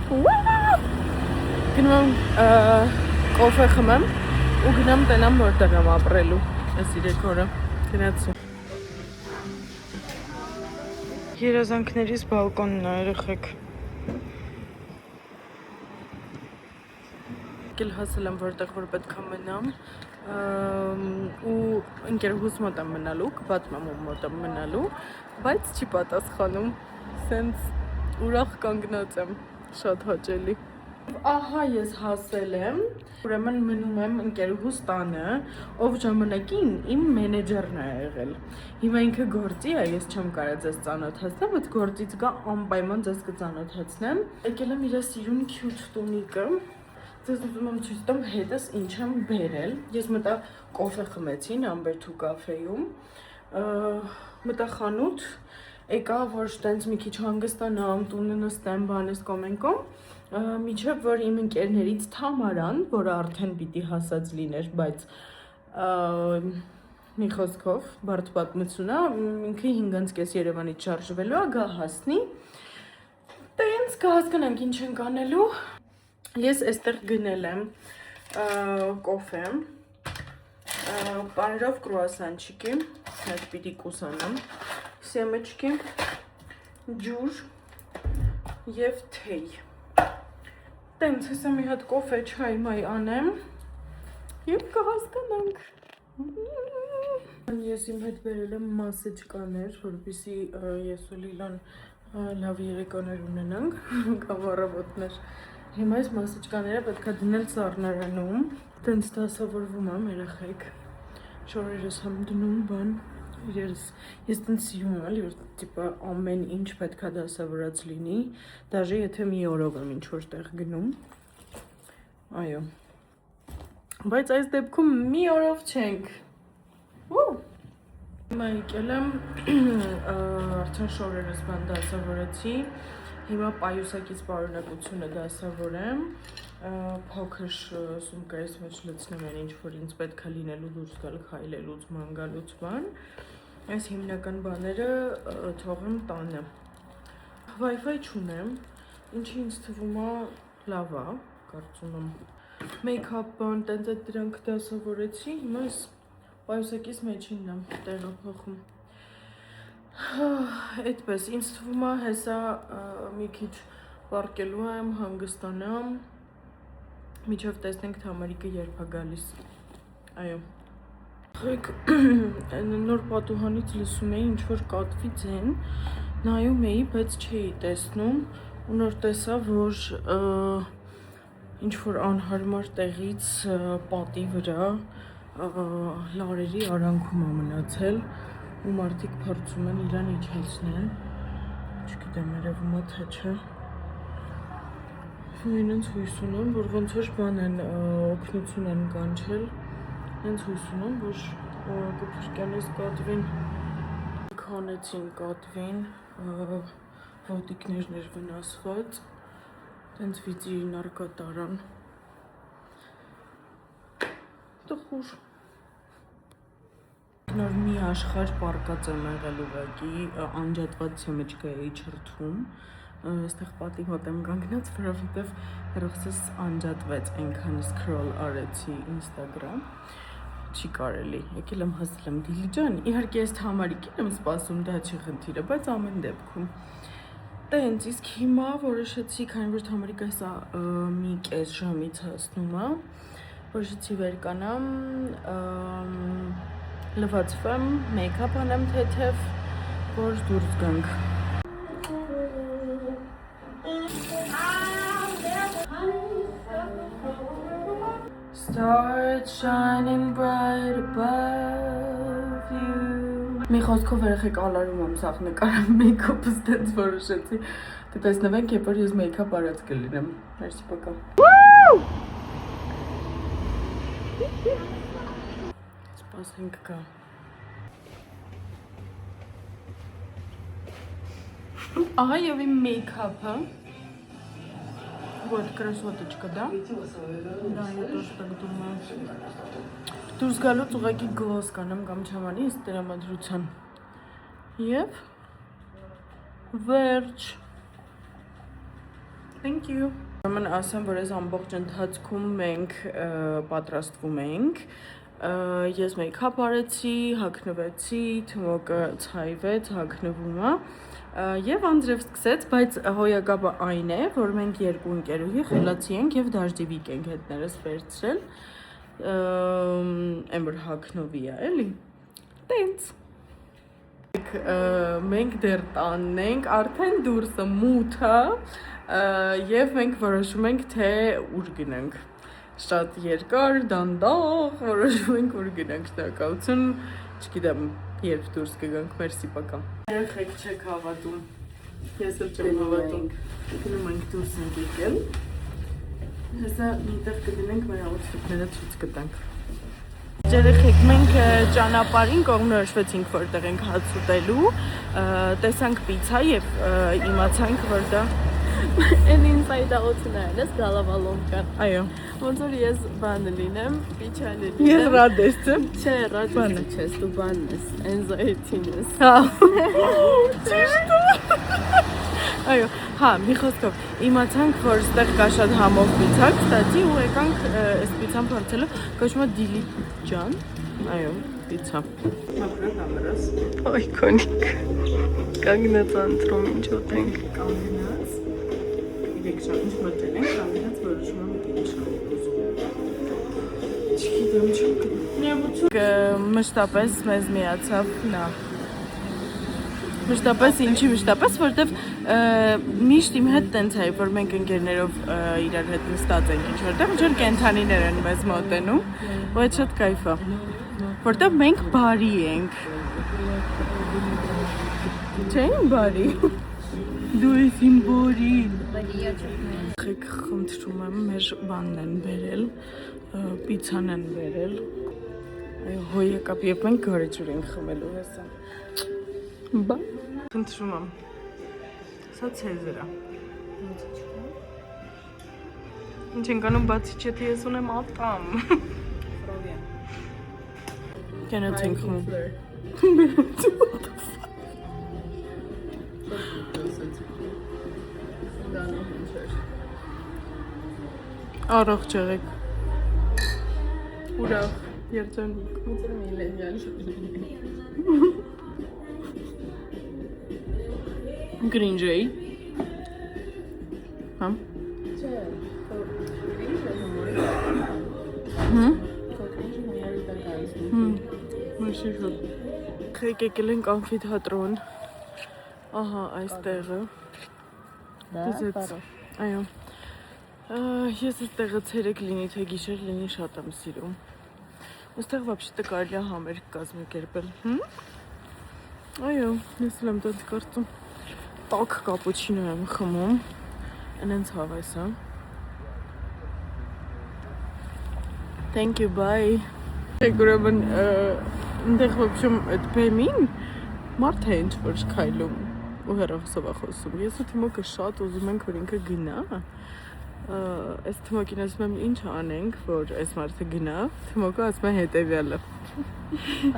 Գնում եմ կոֆե խմեմ ու գնամ տենամ որտեղ եմ ապրելու այս 3 օրը։ Գնացի։ Երազանքներիս բալկոնն է, երեխեք։ Եկել հասել եմ որտեղ որ պետք է մնամ ու ընկերուհուս մոտ եմ մնալու, կպատմեմ ում մոտ եմ մնալու, բայց չի պատասխանում, սենց ուրախ կանգնած եմ, շատ հաճելի։ Ահա ես հասել եմ, ուրեմն մնում եմ ընկերուհուս տանը, ով ժամանակին իմ մենեջերն է եղել։ Հիմա ինքը գործի է, ես չեմ կարա ձեզ ծանոթացնեմ, բայց գործից գա անպայման ձեզ կծանոթացնեմ։ Եկել եմ իր սիրուն քյութ տունիկը, ձեզ ուզում եմ ցույց տամ հետս ինչ եմ բերել։ Ես մտա կոֆե խմեցի Number 2 կաֆեում, մտա խանութ, եկա որ տենց մի քիչ հանգստանամ, տունը նստեմ, բանես կոմենկոմ, միջև որ իմ ընկերներից Թամարան, որը արդեն պիտի հասած լիներ, բայց մի խոսքով բարդ պատմություն է, ինքը 5:30 Երևանից շարժվելու է, գա հասնի, տենց կհասկանանք ինչ ենք անելու։ Ես այստեղ գնել եմ կոֆե, պանիրով կրուասանչիկի, հետ պիտի կուսանամ, սեմեչկի, ջուր և թեյ։ Տենց հեսա մի հատ կոֆե չայ մայ անեմ և կհասկանանք։ Ես իմ հետ բերել եմ մասեջկաներ, որպեսզի ես ու Լիլան լավ երեկոներ ունենանք, կամ առավոտներ։ Հիմա այս մասեջկաները պետք է դնել սառնարանում, տենց դասավորվում եմ երեխեք, շորերս եմ դնում բան, ես տենց սիրում եմ, որ տիպա ամեն ինչ պետք է դասավորած լինի, դաժե եթե մի օրով եմ ինչ-որ տեղ գնում, այո, բայց այս դեպքում մի օրով չենք, հիմա եկել եմ, արդեն շորերս բան դասավորեցի, հիմա պայուսակից պարունակությունը դասավորեմ, փոքր սումկայիս մեջ լցնեմ են ինչ որ ինձ պետք է լինելու դուրս գալ քայլելուց, ման գալուց բան, այս հիմնական բաները թողեմ տանը։ Wi-Fi չունեմ, ինչի ինձ թվում է լավ է, կարծում եմ։ Մեյքափ բան, տենց այդ դրանք դասավորեցի, հիմա այս պայուսակից մեջինն եմ տեղափոխում։ Այդպես, ինձ թվում է հեսա մի քիչ պարկելու եմ, հանգստանամ, միջև տեսնենք Թամարիկը երբ է գալիս, այո։ Նոր պատուհանից լսում էի ինչ-որ կատվի ձեն, նայում էի, բայց չէի տեսնում, ու նոր տեսա, որ ինչ-որ անհարմար տեղից պատի վրա լարերի արանքում է մնացել, ու մարդիկ փորձում են իրան իջեցնել, չգիտեմ երևում է թե չէ, ու ինձ հույս ունեմ, որ ոնց որ բան են օգնություն են կանչել, ինձ հույս ունեմ, որ կփրկեն այս կատվին, քանեցին կատվին, ոտիկներն էր վնասված, տենց վիծիրին արկա տարան, տխուր։ Նոր մի աշխարհ պարկած եմ եղել ուղղակի, անջատված սեմեջկա էի չրթում, այստեղ պատի մոտ եմ կանգնած, որովհետև հեռախոսս անջատվեց, այնքան սկրոլ արեցի Instagram, չի կարելի, եկել եմ հասել եմ Դիլի ջան, իհարկե ես Թամարիկին եմ սպասում, դա չի խնդիրը, բայց ամեն դեպքում։ Տենց, իսկ հիմա որոշեցի, քանի որ Թամարիկը հեսա մի կես ժամից հասնում է, որոշեցի վեր կանամ, լվացվեմ, մեյքափ անեմ թեթև, որ դուրս գանք։ Start shining bright above you. Մի խոսքով երեխեք ալարում եմ սաղ նկարամ մեյքափս տենց որոշեցի, կտեսնվենք, երբ որ ես մեյքափ արած կլինեմ, մերսի պակա։ Սպասենք կա։ Ահա և իմ մեյքափը, вот красоточка, да? Да, я тоже так думаю. Դուրս գալուց ուղղակի գլոս կանեմ կամ չամանի ըստ տրամադրության։ Եվ վերջ։ Thank you. Ուրեմն ասեմ, որ այս ամբողջ ընթացքում մենք պատրաստվում ենք։ Ես մեյքափ արեցի, հագնվեցի, Թմոկը ցայվեց, հագնվում է։ Եվ անձրև սկսեց, բայց հոյակապը այն է, որ մենք երկու ընկերուհի խելացի ենք եւ դաշտիվիկ ենք հետներս վերցրել։ Այն որ հագնովի է, էլի։ Տենց։ Մենք դեռ տանն ենք, արդեն դուրսը մութ է, եւ մենք որոշում ենք, թե ուր գնանք։ Շատ երկար, դանդաղ որոշում ենք, ուր գնանք, շնորհակալություն, չգիտեմ, երբ դուրս կգանք, մերսի պակա։ Երեխեք չեք հավատում, ես էլ չեմ հավատում, գնում ենք դուրս ենք եկել, հեսա միտեղ կդինենք մեր աուտֆիթները ցույց կտանք։ Երեխեք, մենք ճանապարհին կողմնորոշվեցինք, որտեղ ենք հաց ուտելու, տեսանք պիցա եւ իմացանք, որ դա An inside out նայես գալավալոնկա։ Այո։ Ոնց որ ես բանը լինեմ, պիչանը լինեմ։ Ես ռադես եմ։ Չէ, ռադեսը չես, դու բանն ես, anxiety-ն ես։ Հա։ Ճիշտ է։ Այո, հա, մի խոսքով, իմացանք, որ ստեղ կա շատ համով պիցա, կստացի ու եկանք այս պիցան փորձելու, կոչվում է Դիլիջան։ Այո, պիցա։ Մաքրո կամերաս։ Այկոնիկ։ Կանգնած անտրում ինչ ուտենք։ Կանգնած։ Իրեք շատ ինչ մտել ենք, կանգնած որոշում եմ ինչ ուզում։ Չգիտեմ, չգիտեմ։ Մշտապես մեզ միացավ նա։ Մշտապես ինչի մշտապես, որտեվ միշտ իմ հետ տենց է, որ մենք ընկերներով իրար հետ նստած ենք ինչ-որտեղ, ինչ-որ կենթանիներ են մեզ մոտենում, ու այդ շատ կայֆ է, որտեվ մենք բարի ենք։ Չէ՞ իմ բարի։ Դու ես իմ բարին։ Խեք խնդրում եմ, մեր բանն են բերել, պիցան են բերել, հոյակապ և մենք գարեջուր ենք խմելու հեսա։ Բա։ Խնդրում եմ, սա ցեզր է։ Ինչ ենք անում բացի չէ, թե ես ունեմ ատամ։ Կենոց ենք խմում։ Առողջ եղեք։ Ուրախ, երջանիկ։ Գրինջ էի։ Հա։ Մաշի շոտ։ Խեք եկել ենք ամֆիթատրոն։ Ահա այստեղը։ Այո։ Ես այստեղը ցերեկ լինի, թե գիշեր լինի շատ եմ սիրում։ Այստեղ вообще-то կարելի է համերգ կազմակերպել։ Այո, ես էլ եմ դա կարծում։ Տաք կապուչինո եմ խմում։ Անենց հավես է։ Thank you, bye։ Ուրեմն այնտեղ вообще այդ բեմին մարդ է ինչ որ քայլում ու հեռախոսով է խոսում։ Ես ու Թիմոկը շատ ուզում ենք որ ինքը գնա։ Այս Թմոկին ասում եմ ինչ անենք, որ այս մարդը գնա, Թմոկը ասում է հետևյալը։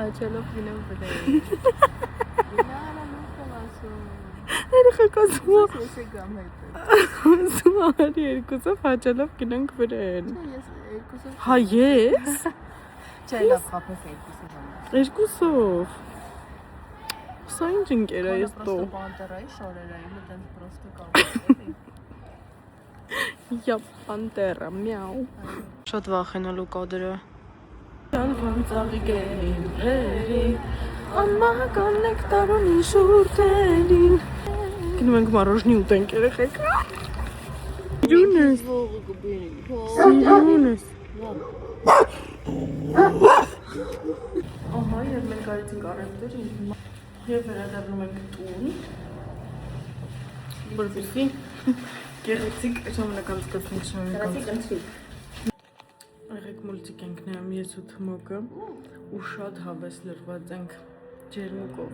Աչելով գնամ վրայի։ Երեխեք ասում է։ Ես գամ հետը։ Ասում է արի երկուսով հաճելով գնանք վրան։ Ես երկուսով։ Հա ես։ Չէ, լավ խափես երկուսով։ Երկուսով։ Սա ինչ ընկեր է ես տո։ Պանտերայի շորերային մտենց պրոստը կամ։ Я пантера, мяу. Շատ վախենալու կադրը։ Ջանվան ծաղիկերին հերի, ամական նեկտարոնի շուրթերին։ Գնում ենք մարոժնի ուտենք երեխեք։ Սիրուն ես։ Սիրուն ես։ Ահա, և մենք արեցինք առևտուր և վերադառնում ենք տուն։ Որպեսզի գեղեցիկ ժամանականցկացնենք ժամանականցիկ։ Եղեք մուլտիկ ենք նայում ես ու Թմոկը ու շատ հավես լրված ենք ջերմուկով։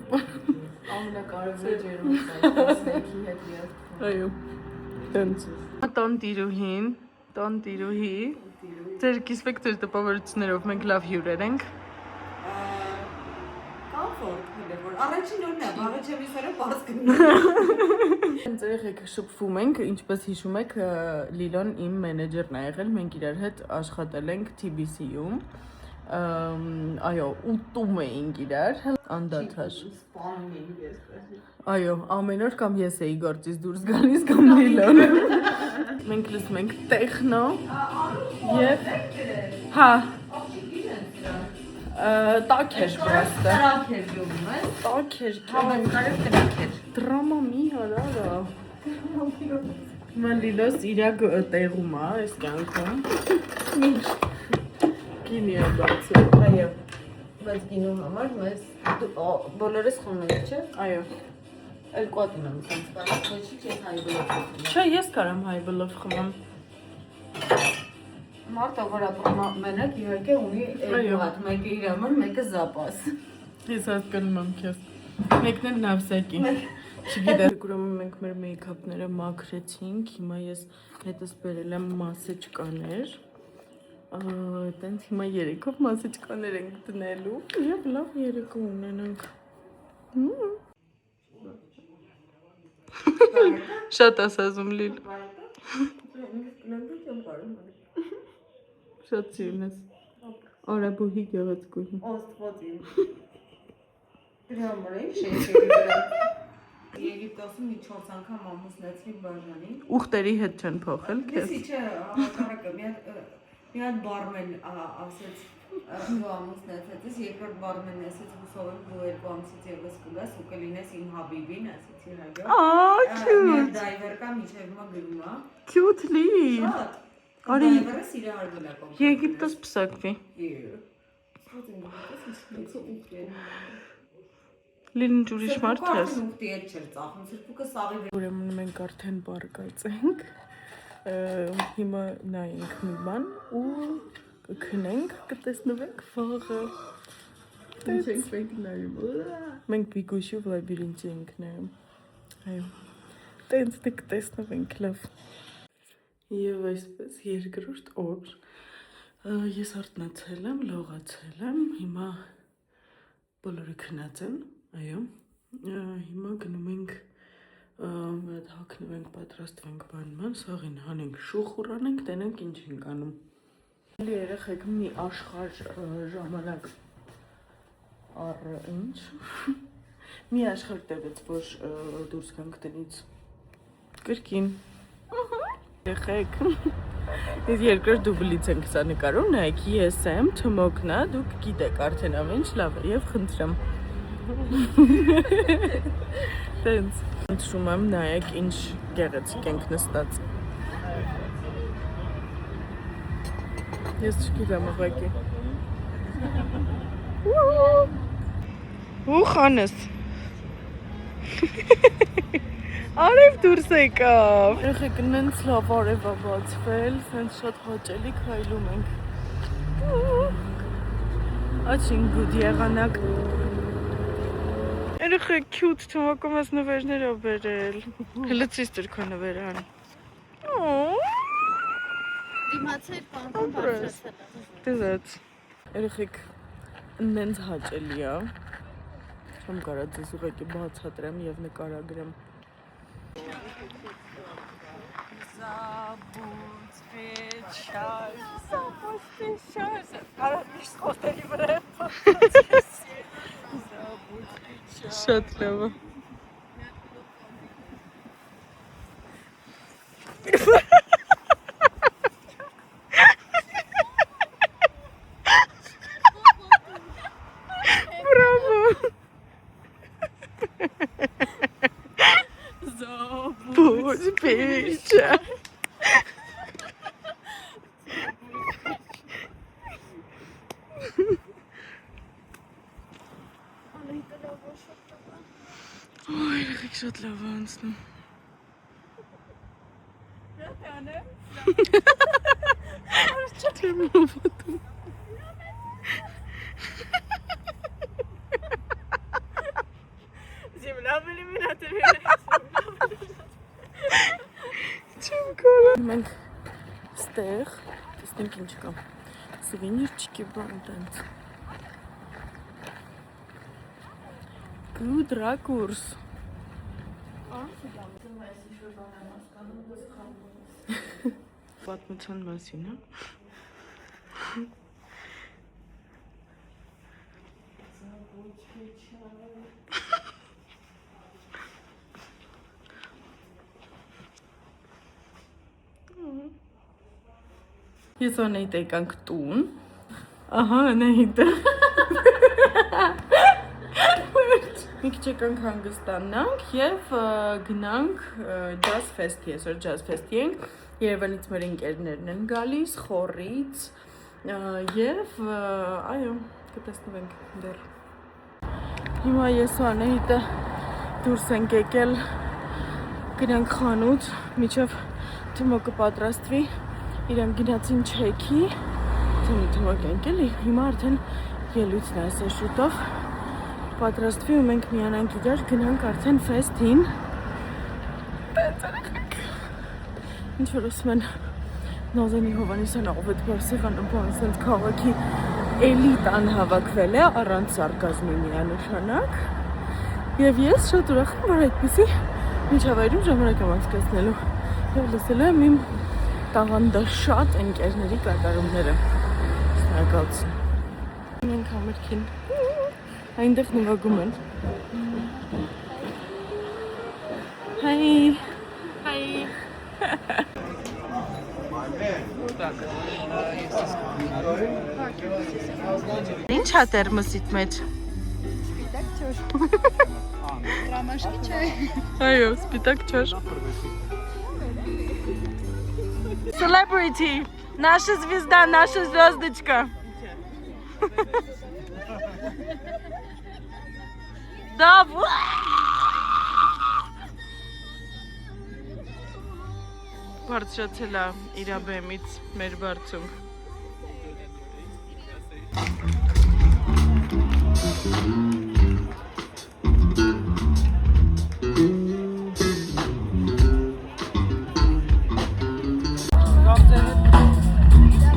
Ամենակարևորը ջերմուկն է, սնեյքի հետ երբ։ Այո, տենց։ Տանտիրուհի, ձեր կիսվեք ձեր տպավորություններով, մենք լավ հյուրեր ենք։ Կամֆորտ, որ Առաջին օրն է, առաջին միսերը բաց կնի։ Հենց երեխեք շփվում ենք, ինչպես հիշում եք, Լիլոն իմ մենեջերն է եղել, մենք իրար հետ աշխատել ենք TBC-ում։ Այո, ուտում էինք իրար, անդադար։ Այո, ամեն օր կամ ես էի գործից դուրս գալիս կամ Լիլոն։ Մենք լսում ենք տեխնո եւ հա տակ էր պրոստը։ Տրակ էր գյուղում ես։ Տակ էր, Կարև տրակ էր։ դրամա մի հարարա։ Մանդիլոս իրա տեղում է, այս կյանքում։ Գինի է բացել։ Այո։ Բայց գինու համար մեզ բոլորս խոնում ենք, չէ՞։ Այո։ Էլ կոտն եմ ցած։ Բայց ոչ չի հայ բոլորը։ Չէ, ես կարամ հայ բլով խմեմ։ Մարդը, որ ապրում է մենակ, իհարկե ունի երկու հատ, մեկը իր համար, մեկը զապաս։ Ես հասկանում եմ քեզ։ Մեկն էլ նավսակի։ Չգիտեմ, ուրեմն մենք մեր մեյքափները մաքրեցինք, հիմա ես հետս բերել եմ մասեջկաներ։ Այտենց հիմա երեքով մասեջկաներ ենք դնելու եւ լավ երեկո ունենանք։ Շատ ասազում Լիլ։ Շատ սիրուն ես։ Արաբուհի գեղեցկուհի։ Աստվածին։ Դրա համար է շեշերի վրա։ Եգիպտոսում մի 4 անգամ ամուսնացրի բաժանին։ Ուխտերի հետ չեն փոխել քեզ։ Դեսի չէ, հակառակը մի հատ բարմեն ասեց դու ամուսնացած, երկրորդ բարմենն ասեց հուսով եմ դու 2 ամսից եւս կգաս ու կլինես իմ հաբիբին, ասեցի հագա։ Մի դայվեր կա միջև հիմա գրում է։ Cute Լիլ։ Շատ։ Արի Դայվերը սիրահարվել է կողմ։ Եգիպտոս պսակվի։ Լին ուրիշ մարդ ես։ Ուխտի հետ չէր ծախում, սրբուկը սաղի վրա։ Ուրեմն մենք արդեն բարգած ենք։ Հիմա նայենք մի բան ու կքնենք, կտեսնվենք վաղը։ Ինչ ենք մենք նայում։ Մենք Բիգուշի լաբիրինթի ենք նայում։ Այո։ Տենց դե կտեսնվենք լավ։ Եվ այսպես երկրորդ օր ես արթնացել եմ, լողացել եմ, հիմա բոլորը քնած են, այո, հիմա գնում ենք մի հատ հագնում ենք, պատրաստվենք բանման, սաղին հանենք, շուխուր անենք, տենենք ինչ ենք անում։ Երեխեք մի աշխարհ ժամանակ առ ինչ, մի աշխարհ տևեց, որ դուրս գանք տնից, կրկին։ Երեխեք, ես երկրորդ դուբլից ենք սա նկարում, նայեք, ես եմ, թմոքնա, դուք գիտեք արդեն ամեն ինչ լավ է և խնդրեմ։ Տենց, խնդրում եմ, նայեք ինչ գեղեցիկ ենք նստած։ Ես չգիտեմ ուղղակի։ Ու խանես։ Արև դուրս եկավ։ Երեխեք նենց լավ արև է բացվել, սենց շատ հաճելի քայլում ենք։ Очень good եղանակ։ Երեխեք cute թվակում ես նվերներ ա բերել։ Հլցիս տր քո նվերան։ Դիմացել կանգուն բարձրացել է։ Դեզած։ Երեխեք նենց հաճելի է։ Չեմ կարա ձեզ ուղղակի բացատրեմ և նկարագրեմ։ Zabut special, zabut special. Արա միշտ խոստերի վրա եմ պատրաստես։ Zabut special. Շատ լավ է։ Բրավո։ Zabut special. Ой, երեխեք շատ լավ է անցնում։ Չեմ հավատում։ Չեմ կարա։ Մենք ստեղ, տեսնենք ինչ կա։ Սվինիրչիկի բան տենց։ Good ռակուրս։ Պատմության մասին, հա։ Ես Անեիտ եկանք տուն։ Ահա Անեիտը։ Մի քիչ եկանք հանգստանանք և գնանք Jazz Fest-ի, այսօր Jazz Fest-ի ենք, Երևանից մեր ընկերներն են գալիս, Խորից և այո, կտեսնվենք դեռ։ Հիմա ես ու Անեիտը դուրս ենք եկել, գնանք խանութ, մինչև Թմո կպատրաստվի, իրեն գնացին չեքի, Թմոք ենք էլի, հիմա արդեն ելույթն է այսօր շուտով, պատրաստվի ու մենք միանանք իրար, գնանք արդեն ֆեստին, ինչ որ ասում են Նազանի Հովանեսյան Աղվետ Բարսեղանը բան սենց քաղաքի էլիտ անհավաքվել է առանց սարկազմի միանշանակ և ես շատ ուրախ եմ, որ այդպիսի միջավայրում ժամանակ եմ անցկացնելու և լսելու եմ իմ տաղանդաշատ ընկերների կատարումները շնորհակալություն։ Մենք համերգին այնտեղ նվագում են։ Հայ։ Հայ։ Ինչ է տերմոսիդ մեջ։ Սպիտակ ջուր։ Ռամաշկի չայ։ Այո, սպիտակ ջուր։ Celebrity. Наша звезда, наша звездочка. Да, Բարձրացել է իր բեմից մեր բարձունք։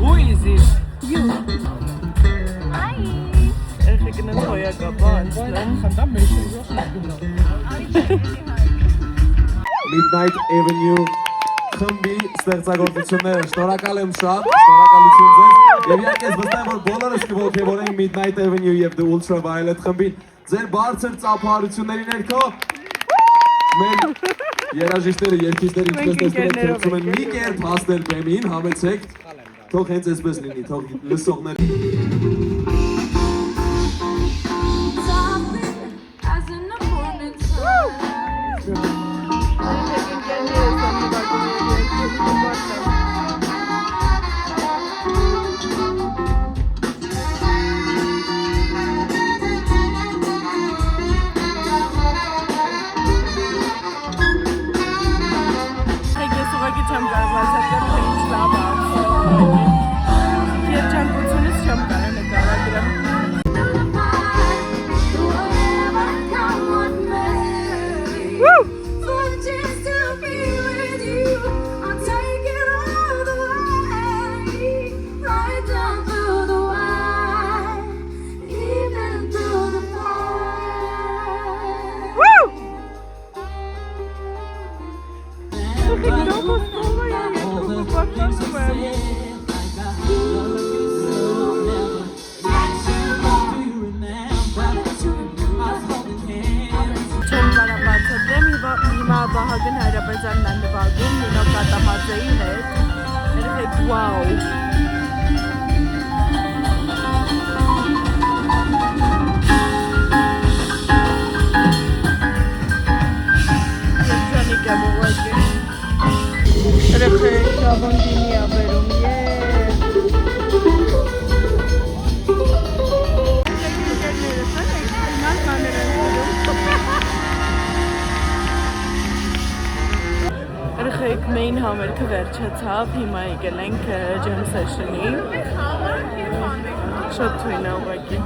Who is it? You. Hi. Երեխեքն են հոյակապա անցնեն։ Midnight Avenue խմբի ստեղծագործությունները շնորհակալ եմ շատ, շնորհակալություն ձեզ եւ իհարկե ես վստահ եմ որ բոլորս կողքեվորենք Midnight Avenue եւ The Ultraviolet խմբին ձեր բարձր ծափահարությունների ներքո մեր երաժիշտները երկիչները ինչպես տեսնում եք փորձում են մի կերպ հասնել բեմին, համեցեք, թող հենց այսպես լինի, թող լսողներ Վահագն Հայրապետյանն է նվագում Նինո Կատամաձեի հետ։ Երեխեք, վաու։ Երջանիկ եմ ուղղակի։ Երեխեք, Շավոնդինի է բերում, Երեխեք մեին համերգը վերջացավ, հիմա եկել ենք ջեմ սեշնի, շատ թույն է ուղղակի։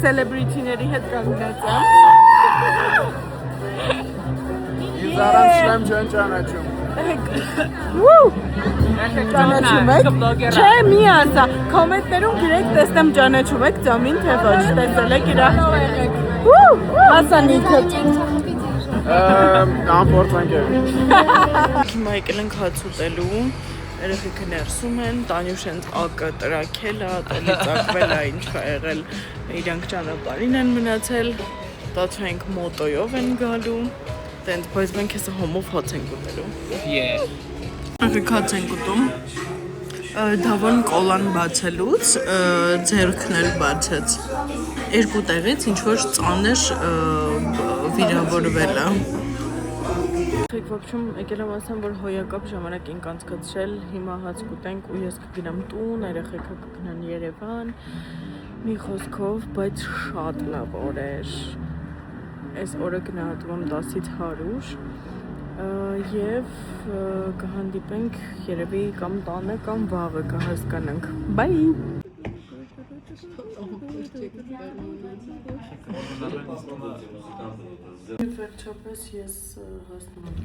սելեբրիթիների հետ կանգնած եմ։ Ինձ առանց չեմ չեն ճանաչում։ Ճանաչում եք։ Չէ, մի ասա, կոմենտներում գրեք, տեսնեմ ճանաչում եք Ծամին, թե ոչ, տեսել եք իրա։ Ասա Նիքը։ Անփորձանք է։ Հիմա եկել ենք հաց ուտելու, երեխեքը ներսում են, Տանյուշ հենց ակը տրաքել է, ատելի ծակվել է, ինչ է եղել, իրանք ճանապարհին են մնացել, տացու ենք մոտոյով են գալու, տենց, բայց մենք հեսը հոմով հաց ենք ուտելու։ Երեխեք հաց ենք ուտում, Դավոն կոլան բացելուց, ձեռքն էլ բացեց, երկու տեղից ինչ-որ ծանր վիրավորվել է։ Եք ոբչում եկել եմ ասեմ, որ հոյակապ ժամանակ ենք անցկացրել, հիմա հաց կուտենք ու ես կգնամ տուն, երեխեքը կգնան Երևան, մի խոսքով, բայց շատ լավ օր էր, այս օրը գնահատում եմ 10-ից 100 և կհանդիպենք երևի կամ տանը կամ վաղը կհասկանանք, բայ! Վերջապես ես հասնում եմ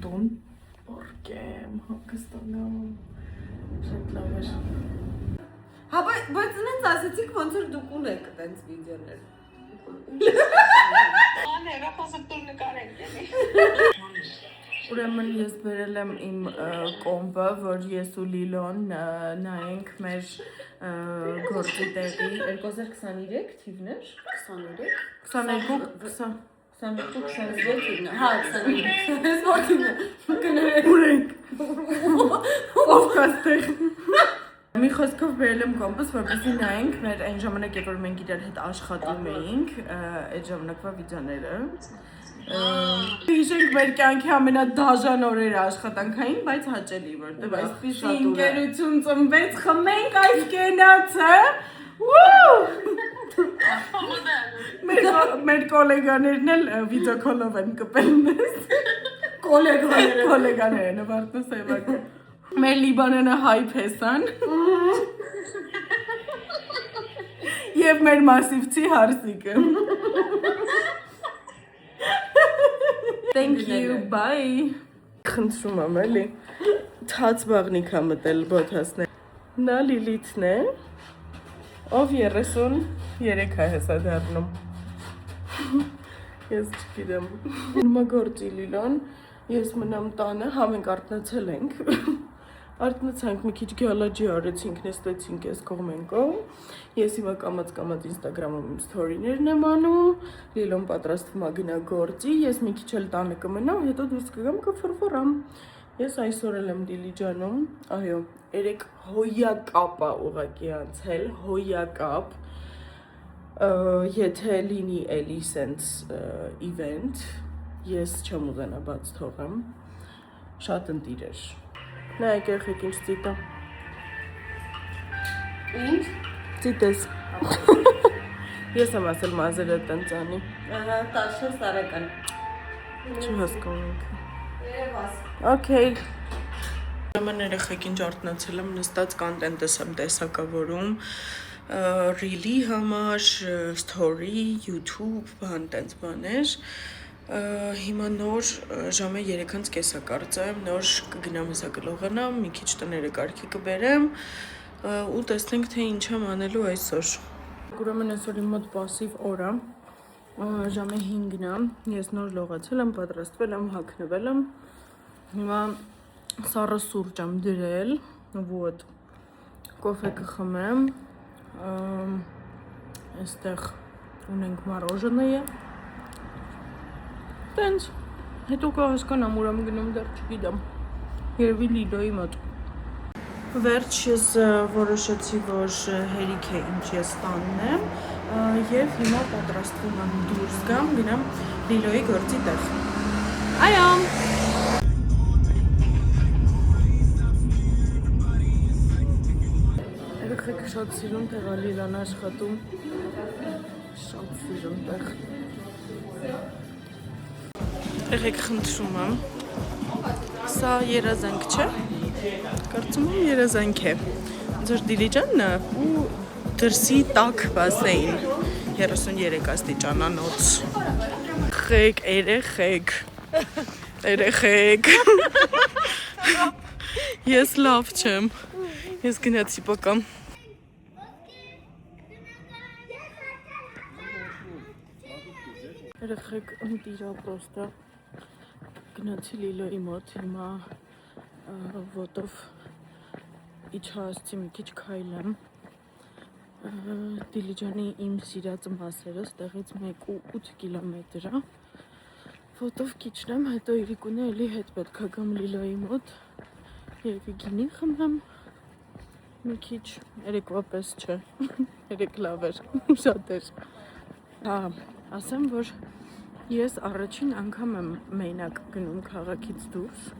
տուն, որկեմ, հանգստանամ, շատ լավ էր։ Հա, բայց նենց ասեցիք, ոնց որ դուք ունեք տենց վիդեոներ։ Ուրեմն ես բերել եմ իմ կոմբը, որ ես ու Լիլոն նայենք մեր գործի տեղի 2023 թիվներ, 22-23 թիվներ, հա 23 թիվներ, կներեք ուրենք, ով կաստեղ։ Մի խոսքով բերել եմ կոմբս, որպեսզի նայենք մեր այն ժամանակ, երբ որ մենք իրար հետ աշխատում էինք, այդ ժամանակվա վիդեոները։ Հիշենք մեր կյանքի ամենադաժան օրերը աշխատանքային, բայց հաճելի, որտեղ այսպիսի ընկերություն ծնվեց, խմենք այս կենացը, մեր կոլեգաներն էլ վիդեոքոլով են կպել մեզ, կոլեգաները նվարդնս էվակը, մեր Լիբանանը հայ փեսան և մեր մասիվցի հարսիկը։ Thank you, bye. Խնդրում եմ էլի, թաց բաղնիք է մտել բոթասներ։ Նա Լիլիթն է, ով 33 է հեսա դառնում։ Ես չգիտեմ։ Հիմա գործի Լիլոն, ես մնամ տանը, հա մենք արթնացել ենք։ Արթնացանք մի քիչ գալաջի արեցինք, նստեցինք ես կողմենքով, ես հիմա կամաց ինստագրամում իմ սթորիներն եմ անում, Լիլոն պատրաստվում է գնա գործի, ես մի քիչ էլ տանը կմնամ, հետո դուրս կգամ կֆրֆրամ, ես այսօր էլ եմ Դիլիջանում, այո, երեք հոյակապ է ուղղակի անցել, հոյակապ, եթե լինի էլի սենց իվենթ, ես չեմ ուզենա բաց թողեմ, շատ ընտիր էր։ Նայեք երեխեք ինչ ծիտա։ Ինչ? Ծիտես։ Ես եմ ասել մազերը տենց անի։ Ահա 14 տարեկան։ Չհասկանում ենք։ Երևաս։ Okay։ Ուրեմն երեխեք ինչ արթնացել եմ, նստած կոնտենտս եմ տեսակավորում, Reel-ի համար, Story, YouTube, բան տենց բաներ։ Հիմա նոր ժամը 3:30 կարծեմ, նոր կգնամ հեսա կլողանամ, մի քիչ տները կարգի կբերեմ ու տեսնենք թե ինչ եմ անելու այսօր։ Ուրեմն այսօր իմ մոտ պասիվ օր է, ժամը 5-ն է, ես նոր լողացել եմ, պատրաստվել եմ, հագնվել եմ, հիմա սառը սուրճ եմ դրել, ոտ, կոֆե կխմեմ, այստեղ ունենք մորոժենը Տենց, հետո կհասկանամ ուրամ գնում դեռ չգիտեմ, երևի Լիլոյի մոտ։ Վերջ ես որոշեցի, որ հերիք է ինչ ես տանն եմ և հիմա պատրաստվում եմ դուրս գամ, գնամ Լիլոյի գործի տեղ։ Այո։ Երեխեք շատ սիրուն տեղ է Լիլան աշխատում, շատ սիրուն տեղ։ Երեխեք խնդրում եմ, սա երազանք չէ, կարծում եմ երազանք է, ձեր դիլիջանն ու դրսի տաք բասեին 33 աստիճանանոց խեք երեխեք ես լավ չեմ ես գնացի պոկամ երեխեք ընտիրա պրոստը գնացի լիլոյի մոտ հիմա ոտով իջհասցի մի քիչ քայլեմ Դիլիջանի իմ սիրած մասերը ստեղից 1.8 կիլոմետր է ոտով քիչնեմ հետո իրիկունը էլի հետ պետք է գամ լիլոյի մոտ երկու գինի խմեմ մի քիչ երեկվա պես չէ երեք լավ էր շատ էր հա ասեմ որ ես առաջին անգամ եմ մենակ գնում քաղաքից դուրս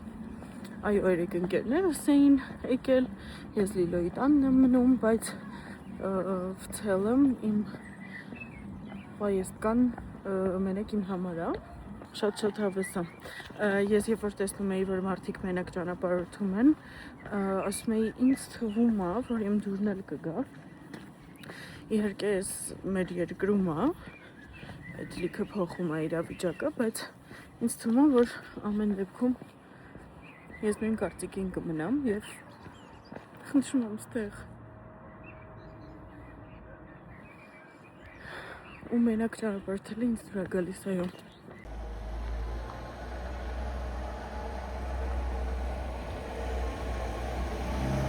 այո երեք ընկերներս էին եկել ես լիլոյի տանն եմ մնում բայց в целом իմ պայեստկան մենակ իմ համար է շատ հավես է ես երբ որ տեսնում էի որ մարդիկ մենակ ճանապարհորդում են ասում էի ինձ թվում է որ իմ դուրն էլ կգա իհարկե ես մեր երկրում է այդ լիքը փոխում է իրավիճակը բայց ինձ թվում է որ ամեն դեպքում ես նույն կարծիքին կմնամ եւ խնդրում եմ ստեղ ու մենակ ճանապարհորդելը ինձ դուր է գալիս այո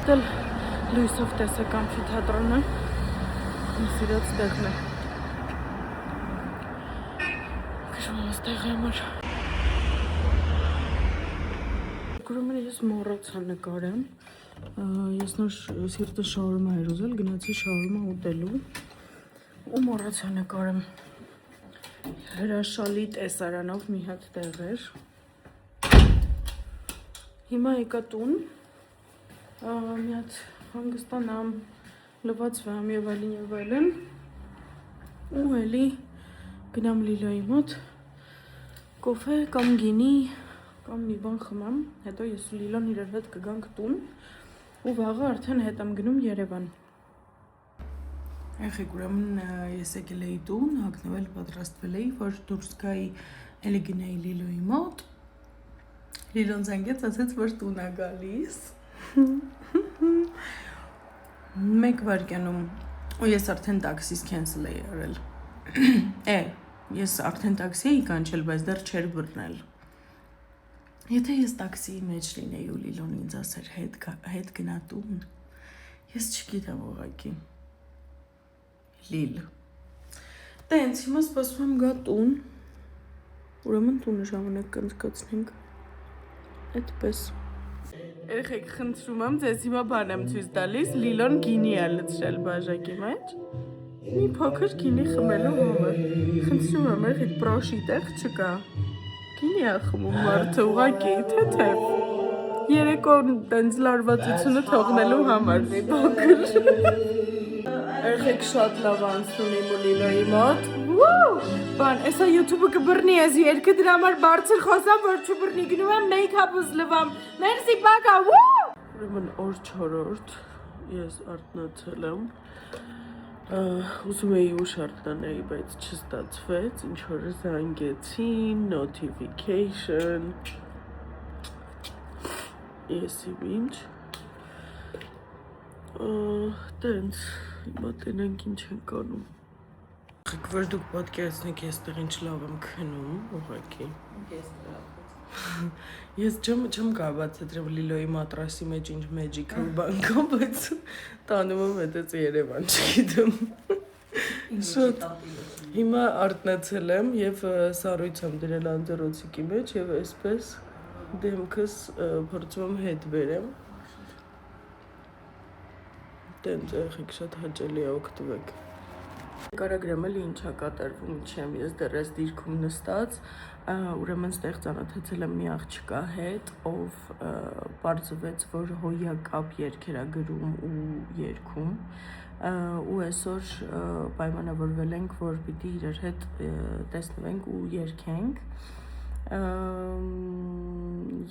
դել լույսով տեսակ ամֆիթատրոնը իմ սիրած տեղն է քշում ստեղ համար Գրում ես մոռացա նկարեմ ես նոր սիրտը շաուրմա էր ուզել գնացի շաուրմա ուտելու ու մոռացա նկարեմ հրաշալի տեսարանով մի հատ տեղ էր հիմա եկա տուն մի հատ հանգստանամ լվացվեմ եւ այլն ու էլի գնամ լիլոյի մոտ կոֆե կամ գինի կամ մի բան խմամ, հետո ես ու Լիլոն իրար հետ կգանք տուն ու վաղը արդեն հետ եմ գնում Երևան։ Եղեք ուրեմն ես եկել էի տուն, հագնվել պատրաստվել էի, որ դուրս գայի էլի գնայի Լիլոյի մոտ։ Լիլոն զանգեց, ասեց, որ տուն է գալիս։ Մեկ վայրկյանում ու ես արդեն տաքսիս քենսել էի արել։ Ես արդեն տաքսի էի կանչել, բայց դեռ չէր բռնել։ Եթե ես տաքսիի մեջ լինեի ու Լիլոն ինձ ասեր հետ գնա տուն, ես չգիտեմ ուղղակի։ Լիլ։ Տենց հիմա սպասում եմ գա տուն, ուրեմն տունը ժամանակ կանցկացնենք, այդպես։ Երեխեք խնդրում եմ ձեզ հիմա բան եմ ցույց տալիս, Լիլոն գինի է լցրել բաժակի մեջ, մի փոքր գինի խմելու համար։ Խնդրում եմ երեխեք պրոշի տեղ չկա։ Գինի է խմում մարդը ուղղակի, թեթև։ Երեկոն տենց լարվածությունը թողնելու համար մի փոքր։ Երեխեք շատ լավ անցնում իմ ու Լիլոյի մոտ։ Բան, էսա YouTube-ը կբռնի, ես երկը դրա համար բարձր խոսամ, որ չբռնի, գնում եմ մեյքափս լվամ։ Մերսի բակա, Ուրեմն օր 4-րդ ես արթնացել եմ։ Ուզում էի ուշ արթնանայի, բայց չստացվեց, ինչ որ զանգեցին, notification, ես իմ ինչ, տենց, հիմա տենենք ինչ ենք անում։ Խեք որ դուք պատկերացնեք ես տեղ ինչ լավ եմ քնում, ուղղակի։ Ես չեմ կարող բացատրել Լիլոյի մատրասի մեջ ինչ magical բան կա, բայց տանում եմ հետից Երևան, չգիտեմ։ Շատ հիմա արթնացել եմ եւ սառույց եմ դրել անձեռոցիկի մեջ եւ այսպես դեմքս փորձում եմ հետ բերեմ։ Տենց եղեք շատ հաճելի է օգտվեք։ Կարագրեմ էլի ինչա կատարվում չեմ, ես դեռ ես դիրքում նստած, ուրեմն ստեղ ծանոթացել եմ մի աղջկա հետ, ով պարզվեց, որ հոյակապ երգեր է գրում ու երգում, ու այսօր պայմանավորվել ենք, որ պիտի իրար հետ տեսնվենք ու երգենք,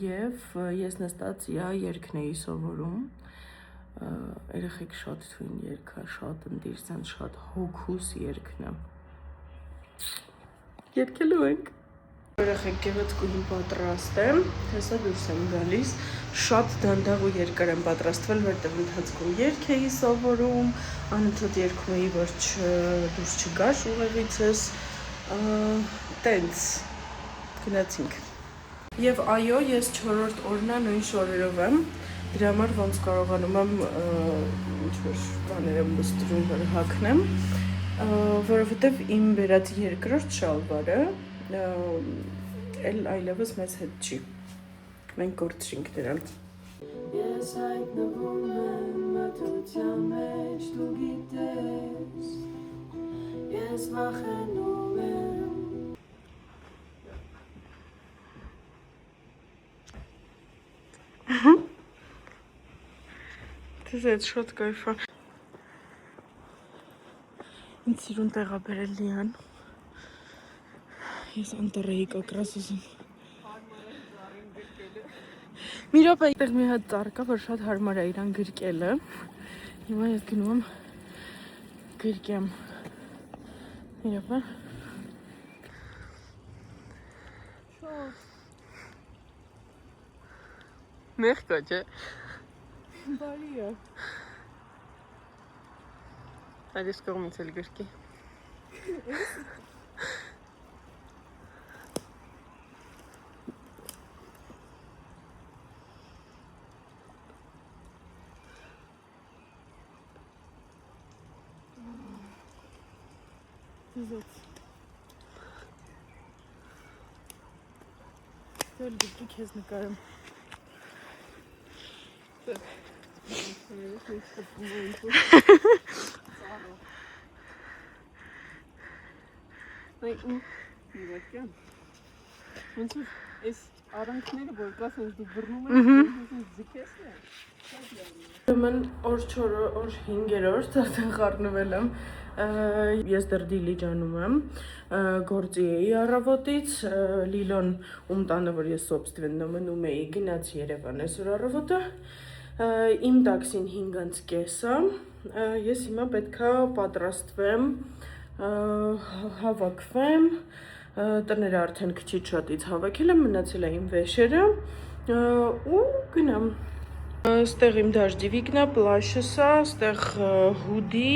եւ ես նստած իրա երգն էի սովորում, երեխեք շատ թույն երգա, շատ ընդիրսան, շատ հոգուս երգն է։ Երգելու ենք։ Երեխեք գեղեցկուհին պատրաստ է, հեսա դուրս եմ գալիս, շատ դանդաղ ու երկար եմ պատրաստվել, որտեղ ընթացքում երգ էի սովորում, անընդհատ երգում էի, որ դուրս չգար ուղեղիցս, տենց գնացինք։ Եվ այո, ես 4-րդ օրն նույն շորերով եմ, դրա համար ոնց կարողանում եմ ինչ-որ բաներ եմ լստրում, որ հագնեմ, որովհետև իմ բերած երկրորդ շալվարը էլ այլևս մեզ հետ չի, մենք կորցրինք դրան։ Ես հայտնվում եմ մթության մեջ, դու գիտես, ես վախենում եմ։ Դες այդ շատ կայֆ է։ Ինձ սիրուն տեղ է բերել Լիան։ Ես անտառեի կակրաս ուզում։ Մի րոպե այդտեղ մի հատ ծառ կա, որ շատ հարմար է իրան գրկելը։ Հիմա ես գնում եմ գրկեմ։ Մի րոպե։ Մեղքա չէ։ Բարի է։ Այս կողմից էլ գրկի։ Դել դուք քեզ նկարեմ։ Ոնց որ այս արանքները որ կա sense դու բռնում ես ձգես է։ Ուրեմն օր 5-րդ արդեն խառնվել եմ։ Ես դեռ Դիլիջանում եմ, գործի էի առավոտից, Լիլոն ում տանը, որ ես собственно մնում էի, գնաց Երևան այսօր առավոտը, իմ տաքսին 5:30 է, ես հիմա պետքա պատրաստվեմ, հավաքվեմ, տները արդեն քիչ շատից հավաքել եմ, մնացել է իմ վեշերը ու գնամ։ Ստեղ իմ դաշտիվիկն է, պլաշս է, ստեղ հուդի,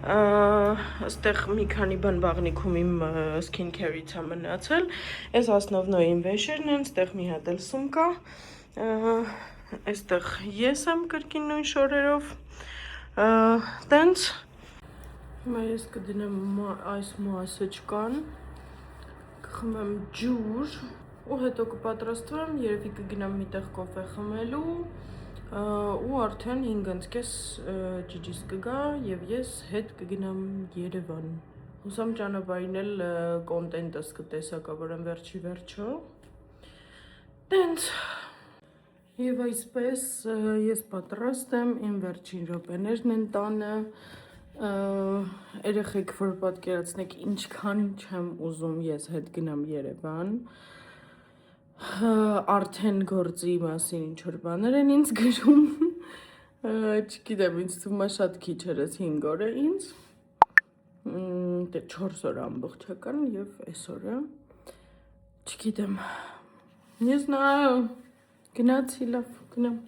ստեղ մի քանի բան բաղնիքում իմ skin care-ից է մնացել, այս ասնովնոյ իմ վեշերն են, ստեղ մի հատ էլ սումկա, այստեղ ես եմ կրկին նույն շորերով, տենց, հիմա ես կդնեմ այս մասեջկան, կխմեմ ջուր, ու հետո կպատրաստվեմ, երևի կգնամ միտեղ կոֆե խմելու, ու արդեն 5:30 ջիջիս կգա և ես հետ կգնամ Երևան։ Հուսամ ճանապարհին էլ կոնտենտս կտեսակավորեմ վերջի վերջո։ Տենց։ Եվ այսպես ես պատրաստ եմ, իմ վերջին րոպեներն են տանը, երեխեք որ պատկերացնեք ինչքան չեմ ուզում ես հետ գնամ Երևան, արդեն գործի մասին ինչ-որ բաներ են ինձ գրում, չգիտեմ, ինձ թվում է շատ քիչ էր ես 5 օր է ինձ, 4 օր ամբողջական և այսօրը, չգիտեմ, не знаю, գնացի լավ, գնամ։